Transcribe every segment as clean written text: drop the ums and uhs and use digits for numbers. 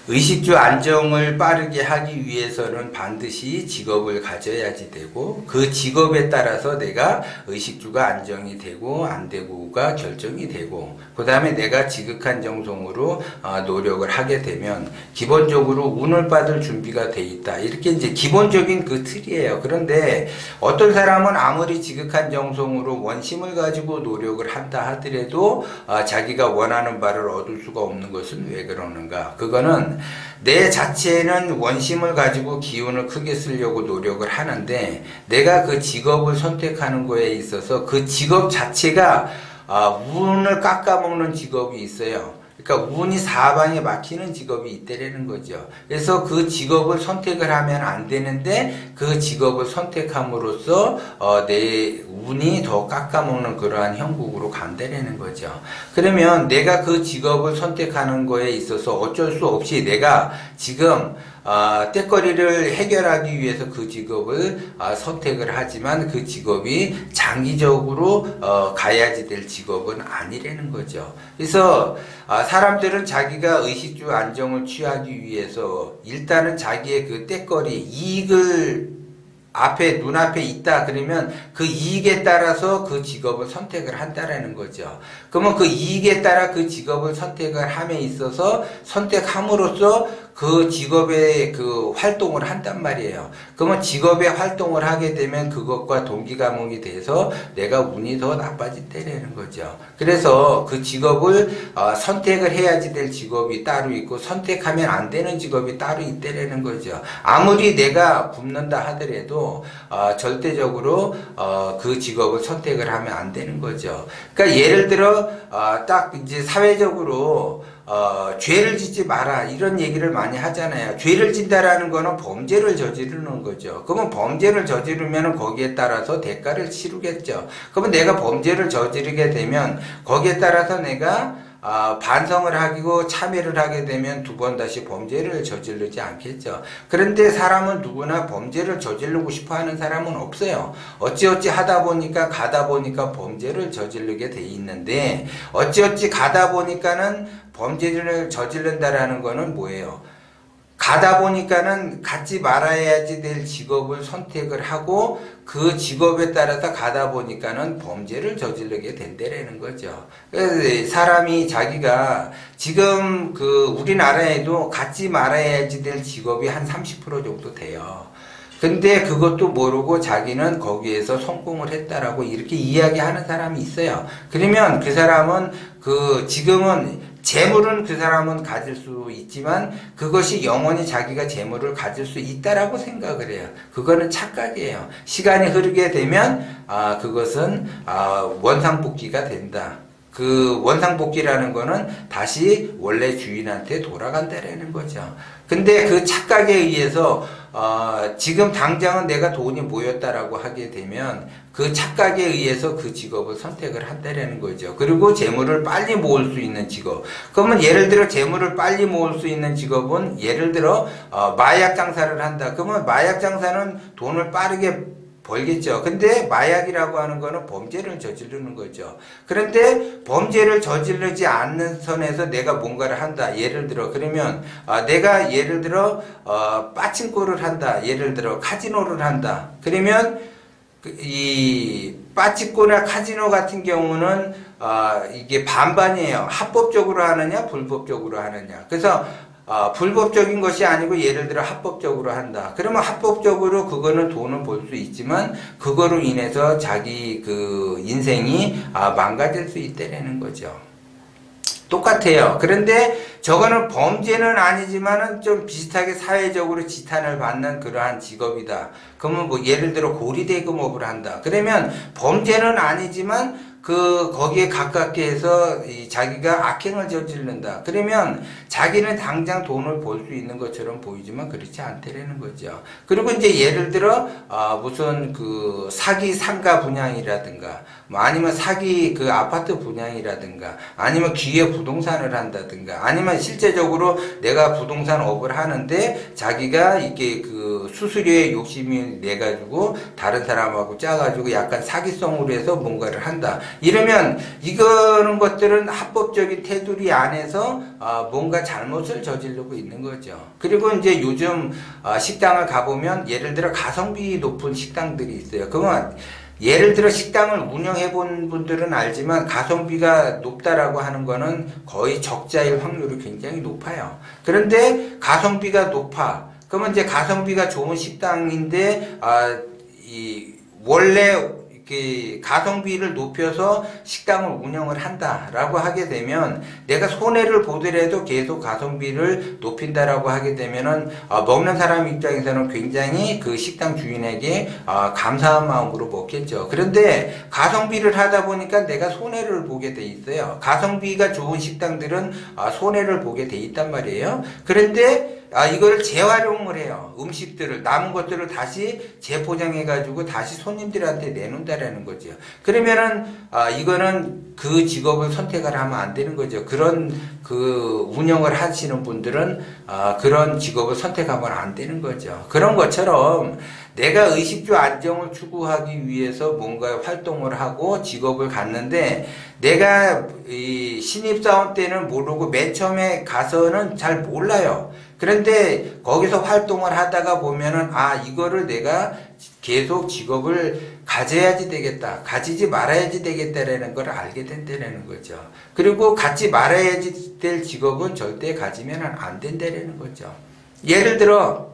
의식주 안정을 빠르게 하기 위해서는 반드시 직업을 가져야지 되고, 그 직업에 따라서 내가 의식주가 안정이 되고 안 되고가 결정이 되고, 그 다음에 내가 지극한 정성으로 노력을 하게 되면 기본적으로 운을 받을 준비가 돼 있다. 이렇게 이제 기본적인 그 틀이에요. 그런데 어떤 사람은 아무리 지극한 정성으로 원심을 가지고 노력을 한다 하더라도 자기가 원하는 바를 얻을 수가 없는 것은 왜 그러는가? 그거는 내 자체는 원심을 가지고 기운을 크게 쓰려고 노력을 하는데, 내가 그 직업을 선택하는 거에 있어서 그 직업 자체가 운을 깎아먹는 직업이 있어요. 그러니까 운이 사방에 막히는 직업이 있다라는 거죠. 그래서 그 직업을 선택을 하면 안 되는데, 그 직업을 선택함으로써 내 운이 더 깎아먹는 그러한 형국으로 간다라는 거죠. 그러면 내가 그 직업을 선택하는 거에 있어서 어쩔 수 없이 내가 지금 때거리를 해결하기 위해서 그 직업을 선택을 하지만, 그 직업이 장기적으로 가야지 될 직업은 아니라는 거죠. 그래서 사람들은 자기가 의식주 안정을 취하기 위해서 일단은 자기의 그 때거리 이익을 눈앞에 있다 그러면 그 이익에 따라서 그 직업을 선택을 한다라는 거죠. 그러면 그 이익에 따라 그 직업을 선택을 함에 있어서 선택함으로써 그 직업의 그 활동을 한단 말이에요. 그러면 직업의 활동을 하게 되면 그것과 동기감옥이 돼서 내가 운이 더 나빠진다는 거죠. 그래서 그 직업을 선택을 해야지 될 직업이 따로 있고, 선택하면 안 되는 직업이 따로 있다는 거죠. 아무리 내가 굶는다 하더라도 절대적으로 그 직업을 선택을 하면 안 되는 거죠. 그러니까 예를 들어 딱 이제 사회적으로 죄를 짓지 마라 이런 얘기를 많이 하잖아요. 죄를 짓다라는 거는 범죄를 저지르는 거죠. 그러면 범죄를 저지르면 거기에 따라서 대가를 치르겠죠. 그러면 내가 범죄를 저지르게 되면 거기에 따라서 내가 반성을 하고 참여를 하게 되면 두 번 다시 범죄를 저지르지 않겠죠. 그런데 사람은 누구나 범죄를 저지르고 싶어 하는 사람은 없어요. 어찌어찌 하다 보니까 가다 보니까 범죄를 저지르게 돼 있는데, 어찌어찌 가다 보니까는 범죄를 저지른다라는 거는 뭐예요? 가다 보니까는 갖지 말아야지 될 직업을 선택을 하고, 그 직업에 따라서 가다 보니까는 범죄를 저지르게 된다라는 거죠. 사람이 자기가 지금 우리나라에도 갖지 말아야지 될 직업이 한 30% 정도 돼요. 근데 그것도 모르고 자기는 거기에서 성공을 했다라고 이렇게 이야기하는 사람이 있어요. 그러면 그 사람은 지금은 재물은 그 사람은 가질 수 있지만 그것이 영원히 자기가 재물을 가질 수 있다라고 생각을 해요. 그거는 착각이에요. 시간이 흐르게 되면 그것은 원상복귀가 된다. 그 원상복귀라는 거는 다시 원래 주인한테 돌아간다라는 거죠. 근데 그 착각에 의해서 지금 당장은 내가 돈이 모였다라고 하게 되면 그 착각에 의해서 그 직업을 선택을 한다라는 거죠. 그리고 재물을 빨리 모을 수 있는 직업. 그러면 예를 들어 재물을 빨리 모을 수 있는 직업은 예를 들어 마약 장사를 한다. 그러면 마약 장사는 돈을 빠르게 벌겠죠. 근데 마약이라고 하는 거는 범죄를 저지르는 거죠. 그런데 범죄를 저지르지 않는 선에서 내가 뭔가를 한다. 예를 들어 그러면 내가 예를 들어 빠친코를 한다. 예를 들어 카지노를 한다. 그러면 이 빠친코나 카지노 같은 경우는 이게 반반이에요. 합법적으로 하느냐 불법적으로 하느냐. 그래서 불법적인 것이 아니고 예를 들어 합법적으로 한다. 그러면 합법적으로 그거는 돈을 벌 수 있지만 그거로 인해서 자기 그 인생이 망가질 수 있다는 거죠. 똑같아요. 그런데 저거는 범죄는 아니지만은 좀 비슷하게 사회적으로 지탄을 받는 그러한 직업이다. 그러면 뭐 예를 들어 고리대금업을 한다. 그러면 범죄는 아니지만 거기에 가깝게 해서 자기가 악행을 저지른다. 그러면 자기는 당장 돈을 벌 수 있는 것처럼 보이지만 그렇지 않다라는 거죠. 그리고 이제 예를 들어, 무슨 사기 상가 분양이라든가, 뭐 아니면 사기 아파트 분양이라든가, 아니면 기회 부동산을 한다든가, 아니면 실제적으로 내가 부동산 업을 하는데 자기가 이게 수수료에 욕심이 내가지고 다른 사람하고 짜가지고 약간 사기성으로 해서 뭔가를 한다. 이러면 이거는 것들은 합법적인 테두리 안에서 뭔가 잘못을 저지르고 있는 거죠. 그리고 이제 요즘 식당을 가보면 예를 들어 가성비 높은 식당들이 있어요. 그러면 예를 들어 식당을 운영해 본 분들은 알지만 가성비가 높다라고 하는 거는 거의 적자일 확률이 굉장히 높아요. 그런데 가성비가 높아. 그러면 이제 가성비가 좋은 식당인데 원래 이렇게 가성비를 높여서 식당을 운영을 한다라고 하게 되면 내가 손해를 보더라도 계속 가성비를 높인다라고 하게 되면은 먹는 사람 입장에서는 굉장히 그 식당 주인에게 감사한 마음으로 먹겠죠. 그런데 가성비를 하다 보니까 내가 손해를 보게 돼 있어요. 가성비가 좋은 식당들은 손해를 보게 돼 있단 말이에요. 그런데 이걸 재활용을 해요. 음식들을, 남은 것들을 다시 재포장해가지고 다시 손님들한테 내놓는다라는 거죠. 그러면은, 이거는 그 직업을 선택을 하면 안 되는 거죠. 그런 그 운영을 하시는 분들은, 그런 직업을 선택하면 안 되는 거죠. 그런 것처럼 내가 의식주 안정을 추구하기 위해서 뭔가 활동을 하고 직업을 갖는데 내가 이 신입사원 때는 모르고 맨 처음에 가서는 잘 몰라요. 그런데 거기서 활동을 하다가 보면은 이거를 내가 계속 직업을 가져야지 되겠다, 가지지 말아야지 되겠다라는 걸 알게 된다는 거죠. 그리고 갖지 말아야지 될 직업은 절대 가지면 안 된다는 거죠. 예를 들어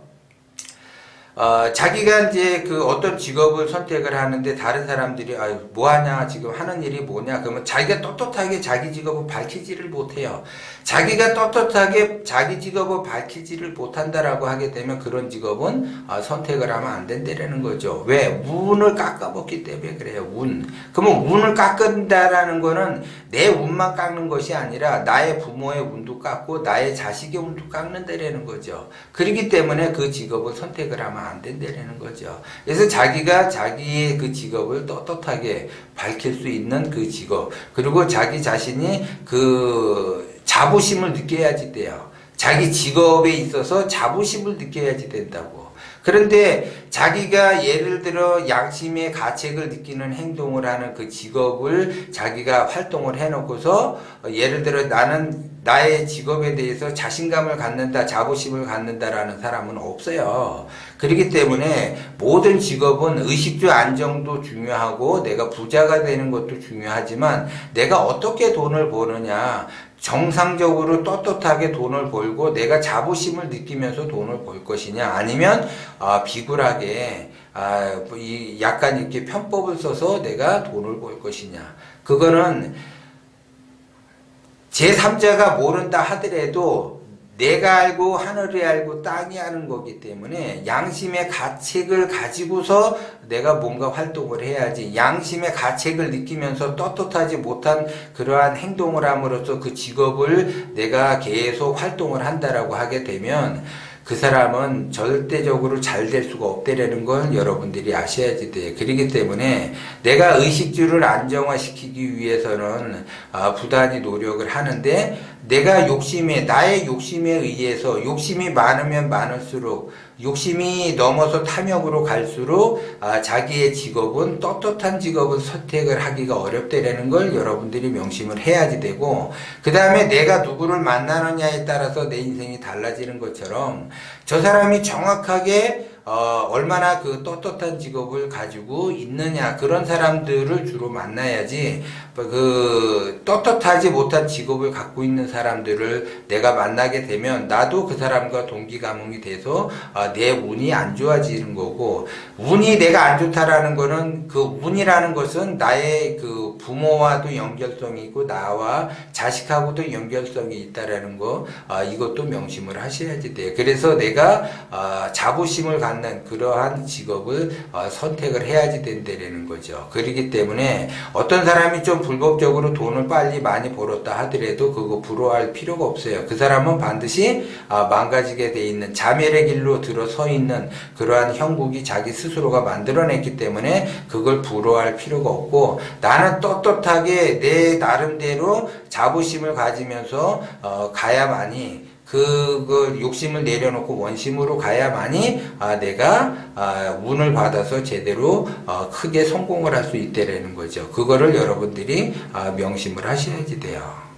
자기가 이제 그 어떤 직업을 선택을 하는데 다른 사람들이 뭐 하냐, 지금 하는 일이 뭐냐, 그러면 자기가 떳떳하게 자기 직업을 밝히지를 못해요. 자기가 떳떳하게 자기 직업을 밝히지를 못한다라고 하게 되면 그런 직업은 선택을 하면 안 된다는 거죠. 왜? 운을 깎아먹기 때문에 그래요. 운. 그러면 운을 깎는다라는 거는 내 운만 깎는 것이 아니라 나의 부모의 운도 깎고 나의 자식의 운도 깎는다라는 거죠. 그렇기 때문에 그 직업을 선택을 하면 안 된다는 거죠. 그래서 자기가 자기의 그 직업을 떳떳하게 밝힐 수 있는 그 직업, 그리고 자기 자신이 그 자부심을 느껴야지 돼요. 자기 직업에 있어서 자부심을 느껴야지 된다고. 그런데 자기가 예를 들어 양심의 가책을 느끼는 행동을 하는 그 직업을 자기가 활동을 해놓고서 예를 들어 나는 나의 직업에 대해서 자신감을 갖는다, 자부심을 갖는다라는 사람은 없어요. 그렇기 때문에 모든 직업은 의식주 안정도 중요하고 내가 부자가 되는 것도 중요하지만 내가 어떻게 돈을 버느냐, 정상적으로 떳떳하게 돈을 벌고 내가 자부심을 느끼면서 돈을 벌 것이냐, 아니면 비굴하게 약간 이렇게 편법을 써서 내가 돈을 벌 것이냐. 그거는 제3자가 모른다 하더라도 내가 알고 하늘이 알고 땅이 아는 거기 때문에 양심의 가책을 가지고서 내가 뭔가 활동을 해야지, 양심의 가책을 느끼면서 떳떳하지 못한 그러한 행동을 함으로써 그 직업을 내가 계속 활동을 한다라고 하게 되면 그 사람은 절대적으로 잘 될 수가 없다라는 걸 여러분들이 아셔야지 돼요. 그렇기 때문에 내가 의식주를 안정화시키기 위해서는 부단히 노력을 하는데 내가 나의 욕심에 의해서 욕심이 많으면 많을수록 욕심이 넘어서 탐욕으로 갈수록 자기의 직업은 떳떳한 직업을 선택을 하기가 어렵다라는 걸 여러분들이 명심을 해야지 되고, 그 다음에 내가 누구를 만나느냐에 따라서 내 인생이 달라지는 것처럼 저 사람이 정확하게 얼마나 그 떳떳한 직업을 가지고 있느냐, 그런 사람들을 주로 만나야지 그 떳떳하지 못한 직업을 갖고 있는 사람들을 내가 만나게 되면 나도 그 사람과 동기감흥이 돼서 내 운이 안 좋아지는 거고, 운이 내가 안 좋다라는 거는 그 운이라는 것은 나의 그 부모와도 연결성이 있고 나와 자식하고도 연결성이 있다라는 거, 이것도 명심을 하셔야지 돼요. 그래서 내가 자부심을 갖는 그러한 직업을 선택을 해야지 된다는 거죠. 그렇기 때문에 어떤 사람이 좀 불법적으로 돈을 빨리 많이 벌었다 하더라도 그거 부러워할 필요가 없어요. 그 사람은 반드시 망가지게 돼 있는, 자멸의 길로 들어서 있는 그러한 형국이 자기 스스로가 만들어냈기 때문에 그걸 부러워할 필요가 없고, 나는 떳떳하게 내 나름대로 자부심을 가지면서 가야만이 그걸 욕심을 내려놓고 원심으로 가야만이 내가 운을 받아서 제대로 크게 성공을 할 수 있다라는 거죠. 그거를 여러분들이 명심을 하셔야지 돼요.